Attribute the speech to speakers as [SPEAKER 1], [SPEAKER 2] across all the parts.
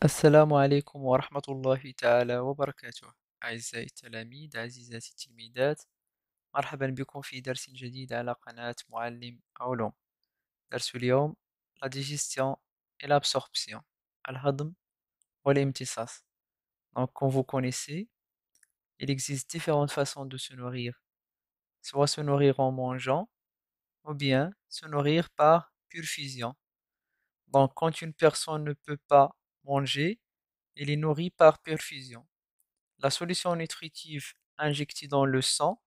[SPEAKER 1] السلام عليكم ورحمة الله تعالى وبركاته. أعزائي التلاميذ، عزيزاتي التلميذات، مرحبا بكم في درس جديد على قناة معلم علوم. درس اليوم la digestion et l'absorption، الهضم والامتصاص. Donc, comme vous connaissez, il existe différentes façons de se nourrir, soit se nourrir en mangeant ou bien se nourrir par perfusion. Donc, quand une personne ne peut pas manger, il est nourri par perfusion. La solution nutritive injectée dans le sang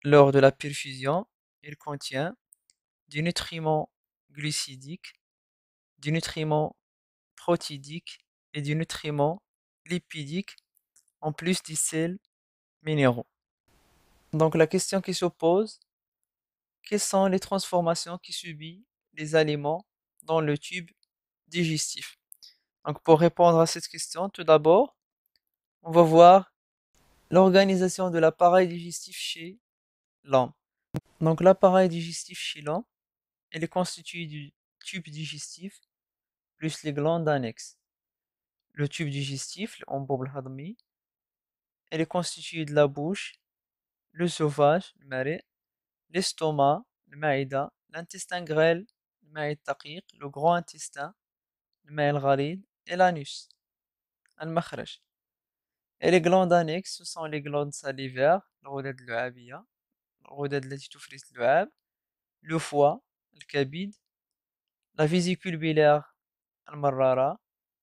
[SPEAKER 1] lors de la perfusion, elle contient du nutriment glucidique, du nutriment protidique et du nutriment lipidique, en plus des sels minéraux. Donc la question qui se pose, quelles sont les transformations qui subissent les aliments dans le tube digestif? Donc pour répondre à cette question, tout d'abord, on va voir l'organisation de l'appareil digestif chez l'homme. Donc l'appareil digestif chez l'homme, il est constitué du tube digestif plus les glandes annexes. Le tube digestif, l'anbob الهضمي, il est constitué de la bouche, le sauvage, le maré, l'estomac, le maïda, l'intestin grêle, le maïd الدقيق, le grand intestin, le maïd الغليظ, et l'anus, المخرج. Et les glandes annexes, ce sont les glandes salivaires, الغدد اللعابية, الغدد التي تفرز اللعاب, le foie, الكبد, la vésicule biliaire المرارة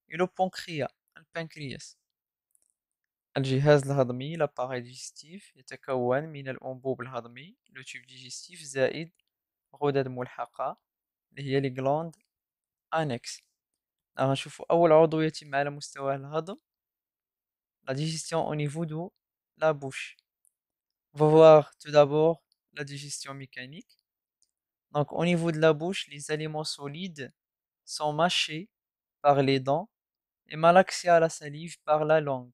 [SPEAKER 1] et le pancréas البنكرياس. الجهاز الهضمي l'appareil digestif يتكون من الأنبوب الهضمي le tube digestif زائد غدد ملحقة اللي هي les glandes annexes. غنشوفوا أول عضو يتم على مستوى الهضم la digestion au niveau de la bouche. On va voir tout d'abord la digestion mécanique. Donc au niveau de la bouche, les aliments solides sont mâchés par les dents et malaxés à la salive par la langue.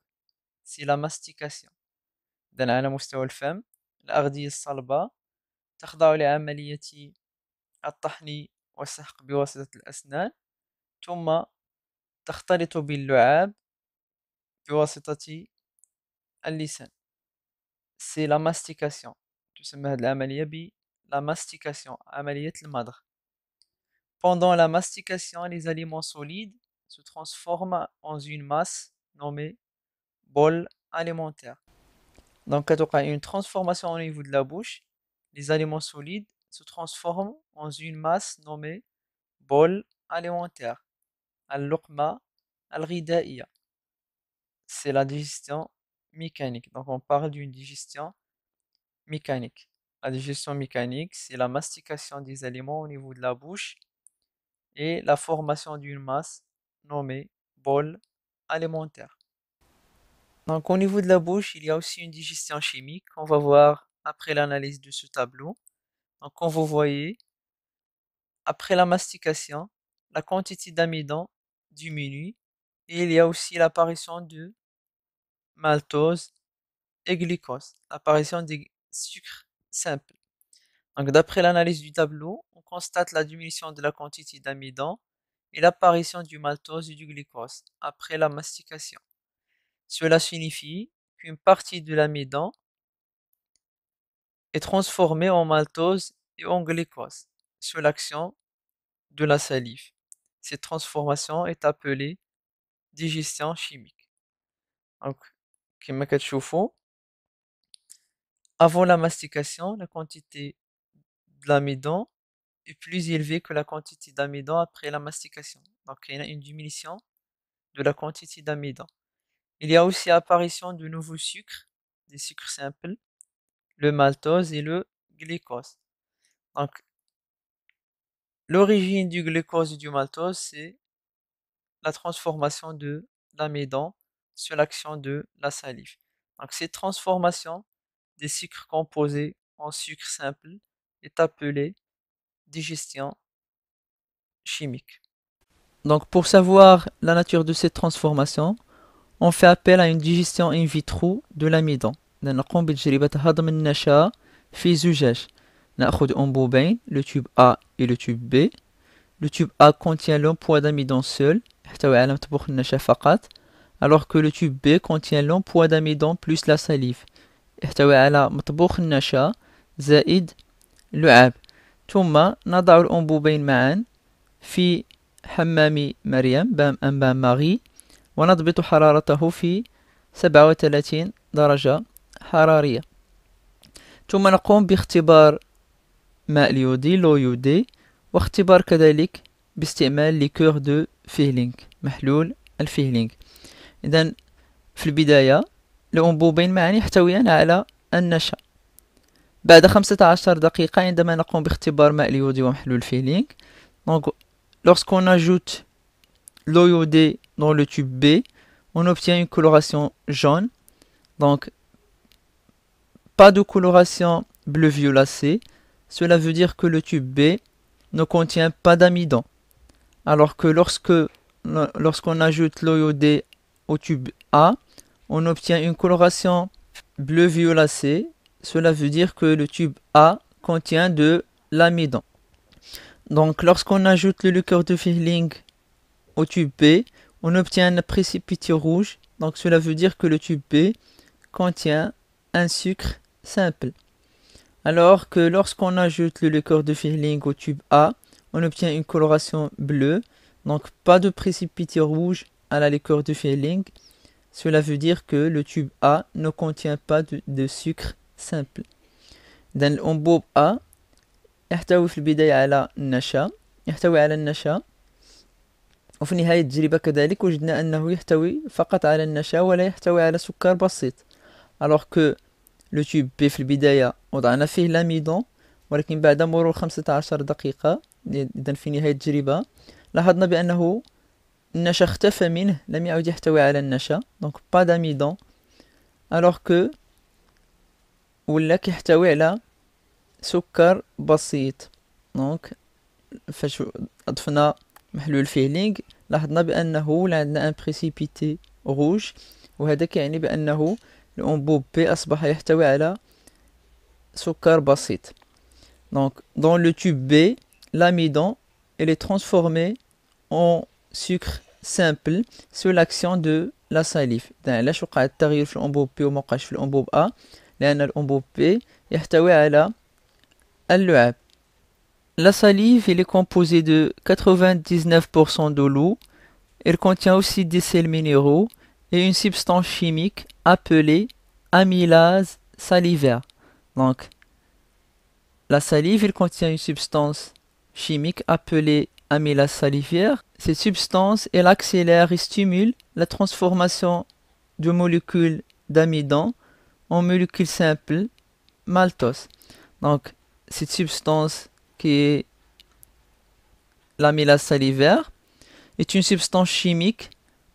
[SPEAKER 1] C'est la mastication. إذن على مستوى الفم الأغذية الصلبة تخضع لعملية الطحن والسحق بواسطة الأسنان ثم تختلط باللعاب بواسطة اللسان. C'est la mastication. تسمى هذه العملية la mastication، عملية المضغ. Pendant la mastication, les aliments solides se transforment en une masse nommée bol alimentaire. Donc, quand il y a une transformation au niveau de la bouche, les aliments solides se transforment en une masse nommée bol alimentaire. Al-luqma al-ghidaiya. C'est la digestion mécanique. Donc, on parle d'une digestion mécanique. La digestion mécanique, c'est la mastication des aliments au niveau de la bouche et la formation d'une masse nommée bol alimentaire. Donc au niveau de la bouche, il y a aussi une digestion chimique. On va voir après l'analyse de ce tableau. Donc comme vous voyez, après la mastication, la quantité d'amidon diminue et il y a aussi l'apparition de maltose et glucose, l'apparition des sucres simples. Donc d'après l'analyse du tableau, on constate la diminution de la quantité d'amidon et l'apparition du maltose et du glucose après la mastication. Cela signifie qu'une partie de l'amidon est transformée en maltose et en glucose sous l'action de la salive. Cette transformation est appelée digestion chimique. Donc, كما كتشوفوا, avant la mastication, la quantité de l'amidon est plus élevée que la quantité d'amidon après la mastication. Donc, il y a une diminution de la quantité d'amidon. Il y a aussi apparition de nouveaux sucres, des sucres simples, le maltose et le glucose. Donc, l'origine du glucose et du maltose, c'est la transformation de l'amidon sur l'action de la salive. Donc, cette transformation des sucres composés en sucre simple est appelée digestion chimique. Donc, pour savoir la nature de cette transformation, on fait appel à une digestion in vitro de l'amidon. نقوم بتجربة هضم النشا في زجاج. نأخذ أنبوبين, le tube A et le tube B. Le tube A contient le poids d'amidon seul يحتوي على مطبوخ النشا فقط alors que le tube B contient l'empois d'amidon plus la salive يحتوي على مطبوخ النشا زائد لعاب ثم نضع الأنبوبين معا في حمام مريم بام ماري ونضبط حرارته في 37 درجة حرارية ثم نقوم باختبار ماء اليودي لو يودي واختبار كذلك باستعمال ليكور دو فيهلينغ محلول الفيهلينغ إذن في البداية الأنبوبين معا يحتويان على النشا بعد 15 دقيقة عندما نقوم باختبار ماء اليودي ومحلول الفيهلينغ donc lorsqu'on ajoute l'eau iodée dans le tube B on obtient une coloration jaune donc pas de coloration bleu violacé cela veut dire que le tube B ne contient pas d'amidon alors que lorsqu'on ajoute l'eau iodée au tube A on obtient une coloration bleu violacé cela veut dire que le tube A contient de l'amidon donc lorsqu'on ajoute le liqueur de Fehling au tube B on obtient un précipité rouge donc cela veut dire que le tube B contient un sucre simple alors que lorsqu'on ajoute le liqueur de Fehling au tube A on obtient une coloration bleue donc pas de précipité rouge à la liqueur de Fehling cela veut dire que le tube A ne contient pas de sucre simple إذن الأنبوب A يحتوي في البداية على النشا وفي نهاية التجربة كذلك وجدنا أنه يحتوي فقط على النشا ولا يحتوي على سكر بسيط alors que le tube B في البداية وضعنا فيه الأميدون ولكن بعد مرور 15 دقيقة إذن في نهاية التجربة لاحظنا بأنه النشا اختفى منه لم يعد يحتوي على النشا donc pas d'amidon alors que ولا كيحتوي على سكر بسيط دونك فاش اضفنا محلول الفيهلينغ لاحظنا بانه ولا عندنا ان بريسيبيتي روج وهذا كيعني بانه الانبوب بي اصبح يحتوي على سكر بسيط دونك dans le tube B l'amidon il est transformé en sucre simple sous l'action de la salive علاش وقع التغيير في الانبوب بي وما وقعش في الانبوب A لأن الأنبوب B يحتوي على اللعاب. La salive elle est composée de 99% de l'eau. Elle contient aussi des sels minéraux et une substance chimique appelée amylase salivaire. Donc, la salive elle contient une substance chimique appelée amylase salivaire. Cette substance elle accélère et stimule la transformation de molécules d'amidon en molécules simples maltose. Donc, cette substance qui est l'amylase salivaire est une substance chimique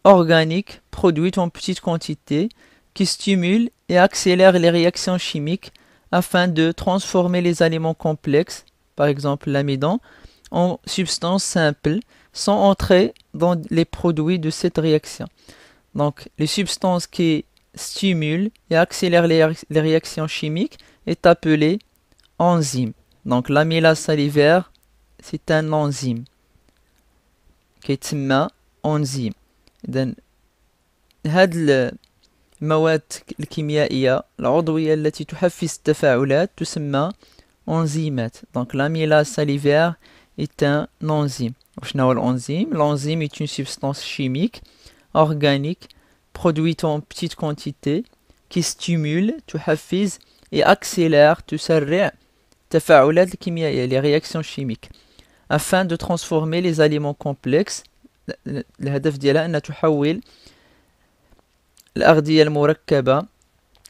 [SPEAKER 1] organique produite en petite quantité qui stimule et accélère les réactions chimiques afin de transformer les aliments complexes, par exemple l'amidon, en substances simples sans entrer dans les produits de cette réaction. Donc, les substances qui stimule et accélère les réactions chimiques est appelé enzyme. Donc l'amylase salivaire c'est un enzyme كيتسمى enzyme. إذن هاد المواد الكيميائية العضوية التي تحفز التفاعلات تسمى enzymes. Donc l'amylase salivaire est un enzyme. وشنو هو الانزيم؟ L'enzyme est une substance chimique organique produite en petite quantité qui stimule, تحفز et accélère, تسرع التفاعلات الكيميائية les réactions chimiques afin de transformer les aliments complexes. الهدف ديالها أن تحول الأغذية المركبة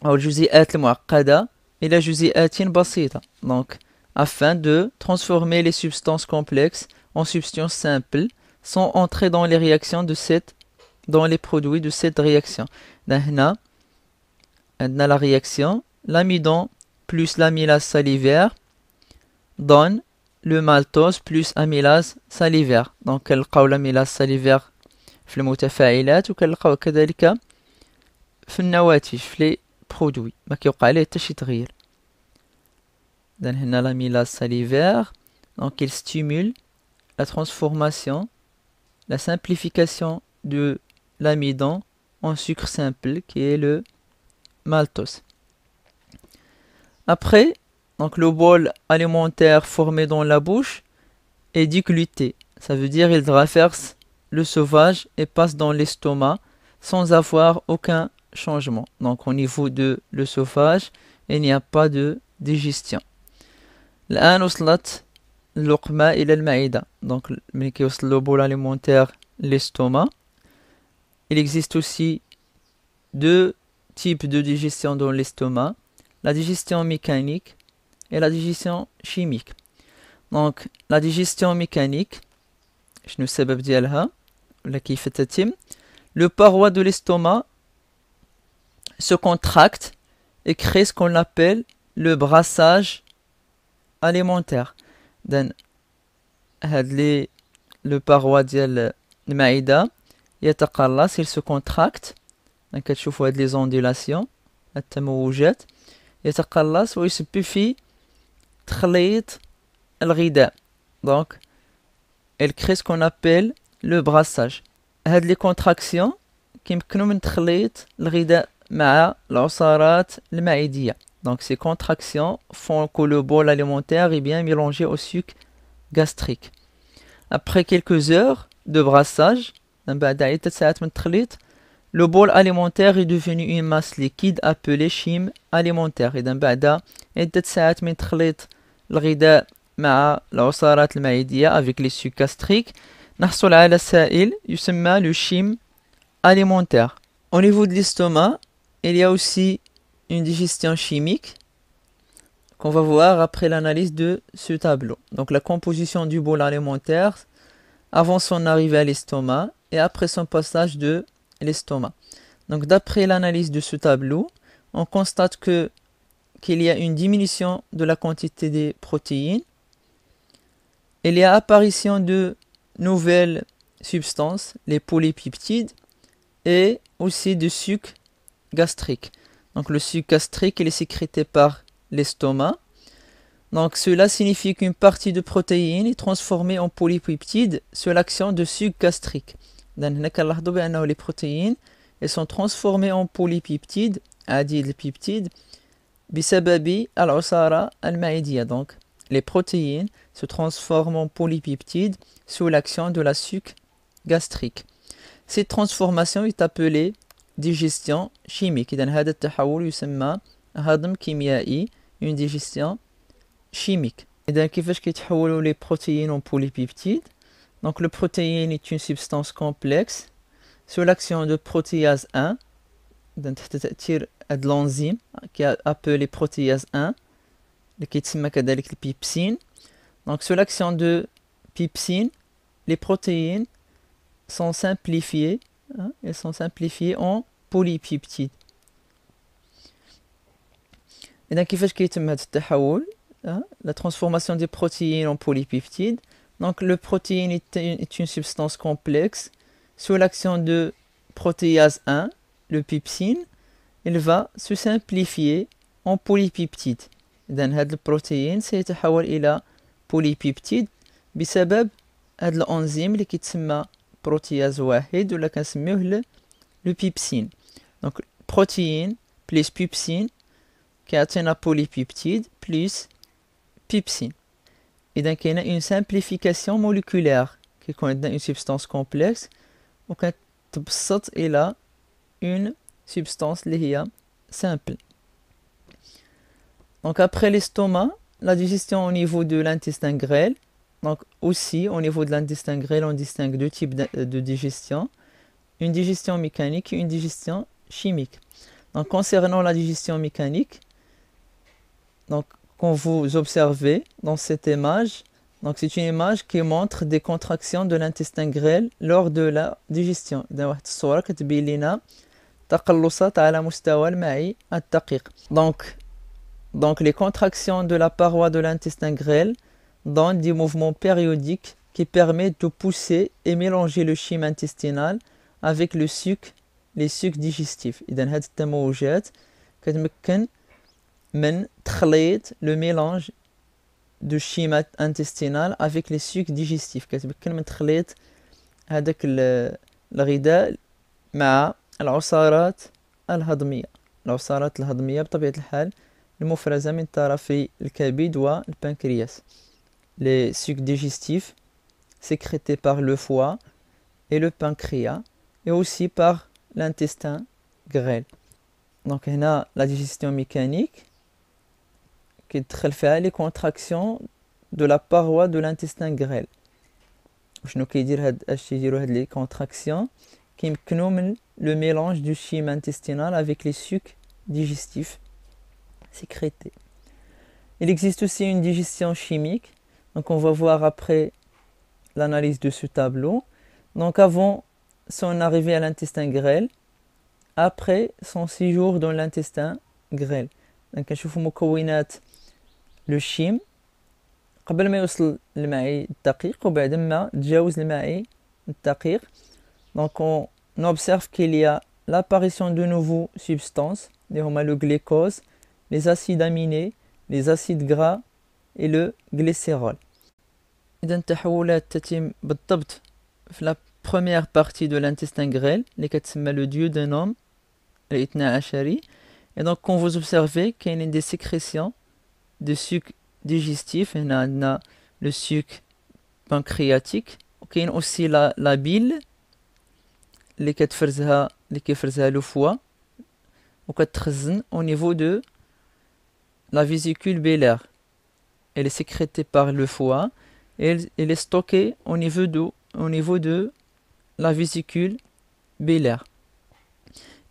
[SPEAKER 1] أو الجزيئات المعقدة إلى جزيئات بسيطة. Donc afin de transformer les substances complexes en substances simples sans entrer dans les réactions dans les produits de cette réaction. هنا عندنا la réaction l'amidon plus l'amylase salivaire donne le maltose plus amylase salivaire. Donc كنلقاو l'amylase salivaire في المتفاعلات وكنلقاو كذلك في النواتج في لي برودوي ما كيوقع عليه حتى شي تغيير. إذن هنا l'amylase salivaire donc il stimule la transformation la simplification de l'amidon en sucre simple qui est le maltose. Après, donc le bol alimentaire formé dans la bouche est dégluté. Ça veut dire il traverse le sauvage et passe dans l'estomac sans avoir aucun changement. Donc au niveau de le sauvage, il n'y a pas de digestion. الآن وصلت اللقمة إلى المعدة. Donc ملي كيوصل le bol alimentaire l'estomac. Il existe aussi deux types de digestion dans l'estomac, la digestion mécanique et la digestion chimique. Donc la digestion mécanique, شنو السبب ديالها ولا كيف تتم؟ Le paroi de l'estomac se contracte et crée ce qu'on appelle le brassage alimentaire. Donc le paroi ديال المعدة يتقلص, il se contracte. Donc كتشوفوا هاد les ondulations, التموجات, يتقلص ويسبب في تخليط الغذاء. Donc elle crée ce qu'on appelle le brassage. هاد les contractions كيمكنوا من تخليط الغذاء مع العصارات المعدية. Donc ces contractions font que le bol alimentaire est bien mélangé au suc gastrique. Après quelques heures de brassage, بعد عدة ساعات من التخليط, le bol alimentaire est devenu une masse liquide appelée chyme alimentaire. إذا بعد عدة ساعات من تخليط الغذاء مع العصارات المعدية avec les sucs gastriques, نحصل على سائل يسمى le chyme alimentaire. Au niveau de l'estomac, il y a aussi une digestion chimique qu'on va voir après l'analyse de ce tableau. Donc la composition du bol alimentaire avant son arrivée à l'estomac et après son passage de l'estomac. Donc d'après l'analyse de ce tableau, on constate qu'il y a une diminution de la quantité des protéines. Il y a apparition de nouvelles substances, les polypeptides, et aussi de suc gastrique. Donc le suc gastrique il est sécrété par l'estomac. Donc cela signifie qu'une partie de protéines est transformée en polypeptides sous l'action de suc gastrique. Donc les protéines elles sont transformées en polypeptides, عديد البيبتيد بسبب العصارة المعدية. Donc les protéines se transforment en polypeptides sous l'action de la suc gastrique. Cette transformation est appelée digestion chimique. إذن هذا التحول يسمى هضم كيميائي, une digestion chimique. إذن كيفاش كيتحولوا les protéines en polypeptides? Donc le protéine est une substance complexe sous l'action de protéase 1, تحت تأثير de l'enzyme qui est appelé protéase 1 اللي كيتسمى كذلك البيبسين. Donc sous l'action de pepsine, les protéines sont simplifiées, elles sont simplifiées en polypeptides. إذا كيفاش كيتم هذا التحول؟ La transformation des protéines en polypeptides. Donc le protéine est une substance complexe sous l'action de protéase 1, le pepsine, il va se simplifier en polypeptides. إذن هذا البروتين سيتحول إلى polypeptide بسبب هذا الأنزيم اللي كيتسمى بروتياز واحد ولا كنسميوه لو بيبسين. دونك بروتين بلس بيبسين كيعطينا polypeptide بلس بيبسين. إذا كاينة une simplification moléculaire كيكون عندنا une substance complexe وكتبسط إلى une substance اللي هي simple. Donc après l'estomac, la digestion au niveau de l'intestin grêle. Donc aussi au niveau de l'intestin grêle, on distingue deux types de digestion. Une digestion mécanique et une digestion chimique. Donc concernant la digestion mécanique, donc quand vous observez dans cette image, donc c'est une image qui montre des contractions de l'intestin grêle lors de la digestion. إذا واحد الصورة كتبين لنا تقلصات على مستوى المعي الدقيق. Donc les contractions de la paroi de l'intestin grêle donnent des mouvements périodiques qui permettent de pousser et mélanger le chyme intestinal avec les sucs digestifs. إذن هاد التموجات كتمكن من تخليط le mélange de chyme intestinal avec les sucs digestifs. كتمكن من تخليط هذاك الغذاء مع العصارات الهضمية. العصارات الهضمية بطبيعة الحال المفرزة من طرف الكبد والبنكرياس. Les sucs digestifs sécrétés par le foie et le pancréas et aussi par l'intestin grêle. Donc هنا la digestion mécanique كيدخل فيها les contractions de la paroi de l'intestin grêle. وشنو كيدير اش يديروا هاد لي contractions كيمكنوا من le mélange du chyme intestinal avec les sucs digestifs sécrétés. Il existe aussi une digestion chimique. Donc on va voir après l'analyse de ce tableau. Donc avant son arrivée à l'intestin grêle, après son séjour dans l'intestin grêle. Donc نشوفوا مكونات le chyme قبل ما يوصل للمعي الدقيق وبعد ما تجاوز المعي الدقيق. Donc on observe qu'il y a l'apparition de nouveaux substances, le glucose, les acides aminés, les acides gras et le glycérol. إذا التحولات تتم بالضبط في la première partie de l'intestin grêle اللي كتسمى le duodénum الاثنى عشري. Et donc quand vous observez qu'il y a des sécrétions de sucs digestifs, هنا عندنا le suc pancréatique وكاين aussi la bile اللي كيفرزها le foie وكتخزن au niveau de la vésicule biliaire. Elle est sécrétée par le foie et elle est stockée au niveau de la vésicule biliaire.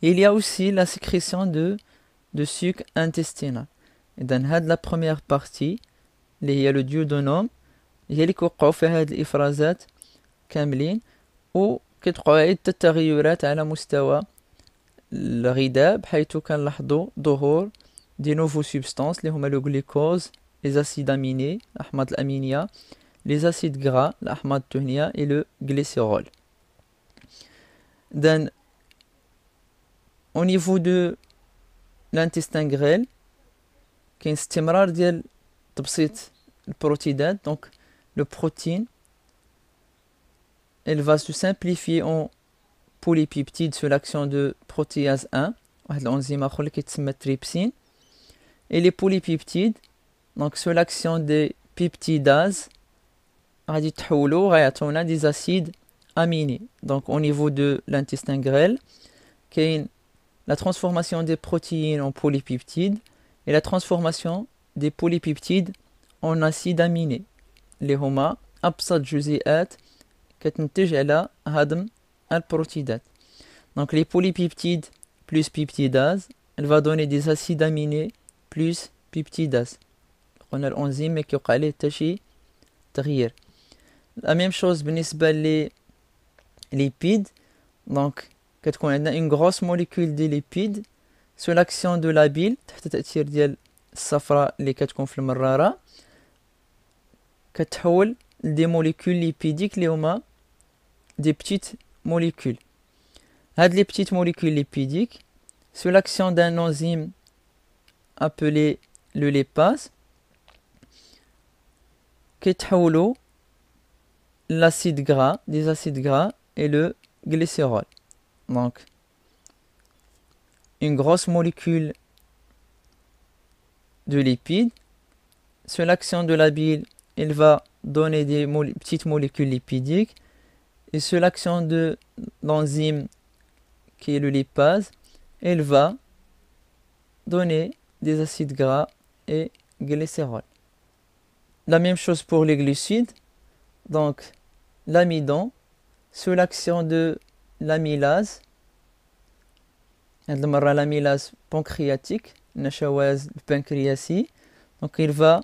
[SPEAKER 1] Et il y a aussi la sécrétion de suc intestinal. Et dans la première partie, il y a le duodénum, هي اللي كيوقعوا فيها هاد الإفرازات كاملين وكتوقع عدة تغيرات على مستوى الغذاء بحيث كنلاحظوا ظهور دي نوفو سوبستانس اللي هما لو غلوكوز les acides aminés الأحماض الأمينية les acides gras الأحماض الدهنية et le glycérol. Then au niveau de l'intestin grêle كاين استمرار ديال تبسيط البروتيدات. Donc le protéine elle va se simplifier en polipeptides sous l'action de protéase 1 واحد الانزيم اخر اللي كيتسمى trypsine. Et les polypeptides donc sous l'action des peptidases غادي يتحولوا غيعطيونا des acides aminés. Donc au niveau de l'intestin grêle كاين la transformation des protéines en polypeptides et la transformation des polypeptides en acides aminés اللي هما أبسط جزيئات كتنتج على هضم البروتيدات. Donc les polypeptides plus peptidase, elle va donner des acides aminés plus peptidase. On a l'enzyme qui يوقع عليه حتى شي تغيير. La même chose بالنسبة لي lipides. Donc كتكون عندنا une grosse molécule de lipides sous l'action de la bile تحت تأثير ديال الصفراء اللي كتكون في المرارة كتحول des molécules lipidiques اللي هما des petites molécules. هاد les petites molécules lipidiques sous l'action d'un enzyme appelé le lipase كيتحولوا l'acide gras, des acides gras et le glycérol. Donc une grosse molécule de lipides sous l'action de la bile elle va donner des petites molécules lipidiques et sous l'action de l'enzyme qui est le lipase elle va donner des acides gras et glycérol. La même chose pour les glucides. Donc l'amidon sous l'action de l'amylase هاد المرة l'amylase pancréatique النشوياز البنكرياسي. Donc il va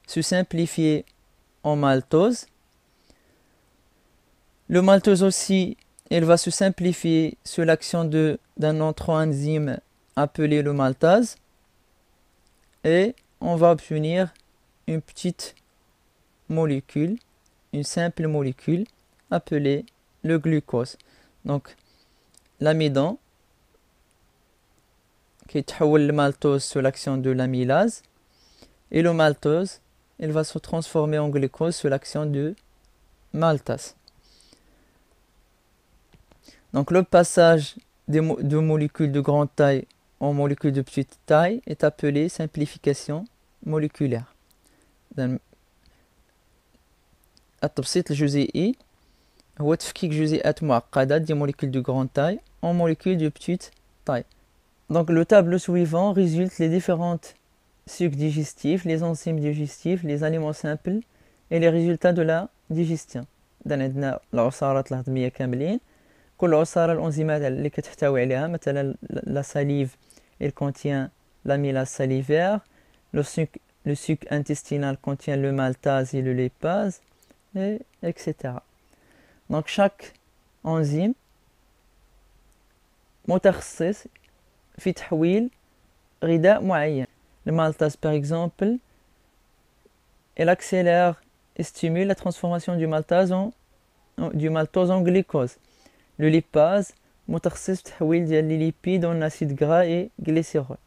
[SPEAKER 1] se simplifier en maltose. Le maltose aussi, il va se simplifier sous l'action d'un autre enzyme appelé le maltase. Et on va obtenir une petite molécule, une simple molécule appelée le glucose. Donc l'amidon qui تحول le maltose sous l'action de l'amylase et le maltose il va se transformer en glucose sous l'action de maltase. Donc le passage de molécules de grande taille en molécules de petite taille est appelé simplification moléculaire. التبسيط الجزيئي هو تفكيك جزيئات معقدة دي molécules de grande taille en molécules de petite taille. Donc le tableau suivant résulte les différentes sucs digestifs, les enzymes digestifs, les aliments simples et les résultats de la digestion. عندنا العصارات الهضمية كاملين. كل عصارة الأنزيمات اللي كتحتوي عليها مثلا la salive elle contient l'amylase salivaire, le suc intestinal contient le maltase et le lipase, etc. Donc chaque enzyme متخصص في تحويل غذاء معين. Le maltase par exemple, elle accélère et stimule la transformation du maltose en glucose. Le lipase متخصص في تحويل ديال لي ليبيد en acide gras et glycérol.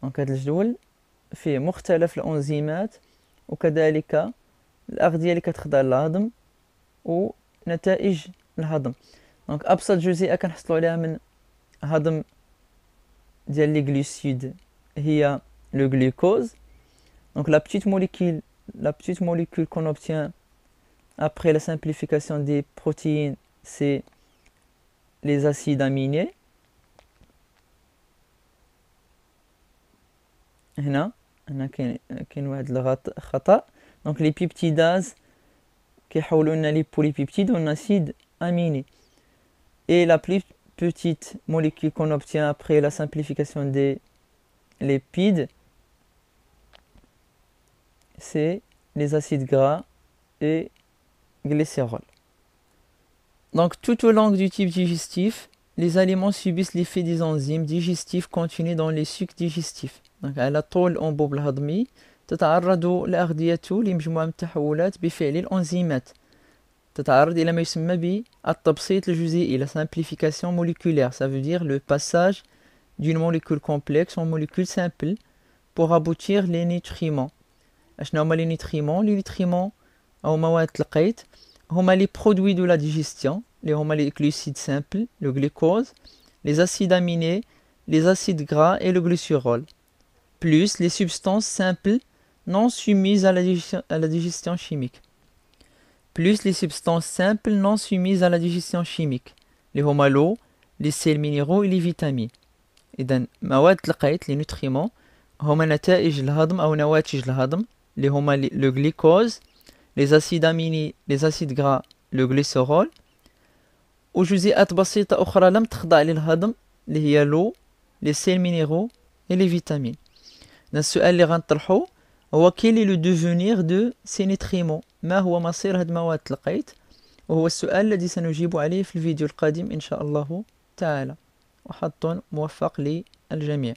[SPEAKER 1] دونك هذا الجدول فيه مختلف الأنزيمات وكذلك الأغذية اللي كتخضع للهضم ونتائج الهضم. دونك أبسط جزيئة كنحصلوا عليها من هضم ديال لي glucides هي le glucose. Donc la petite molécule qu'on obtient après la simplification des protéines, c'est les acides aminés. هنا كاين واحد الخطأ. Donc les peptidases كيحولوا لنا les polypeptides en acides aminés. Et la plus petite molécule qu'on obtient après la simplification des lipides, c'est les acides gras et glycérol. Donc tout au long du type digestif, les aliments subissent l'effet des enzymes digestifs contenus dans les sucs digestifs. Donc على طول الأنبوب الهضمي تتعرض الأغذية لمجموعة من التحولات بفعل الأنزيمات. تتعرض إلى ما يسمى بالتبسيط الجزيئي, la simplification moléculaire. Ça veut dire le passage d'une molécule complexe en molécule simple pour aboutir les nutriments. أشنو هما les nutriments؟ Les nutriments أو مواد القيت هما les produits de la digestion, اللي هما les glucides simples, le glucose, les acides aminés, les acides gras et le glycérol, plus les substances simples non soumises à la digestion chimique. Plus les substances simples non soumises à la digestion chimique, les هما l'eau, les sels minéraux et les vitamines. إذن مواد القيت les nutriments هما نتائج الهضم أو نواتج الهضم اللي هما le glucose, les acides aminés, les acides gras, le glycérol, وجزيئات بسيطة أخرى لم تخضع للهضم اللي هي l'eau, les sels minéraux et les vitamines. السؤال اللي غنطرحه هو quel est le devenir de ces nutriments؟ ما هو مصير هاد مواد القيت؟ وهو السؤال الذي سنجيب عليه في الفيديو القادم إن شاء الله تعالى. وحظ موفق للجميع.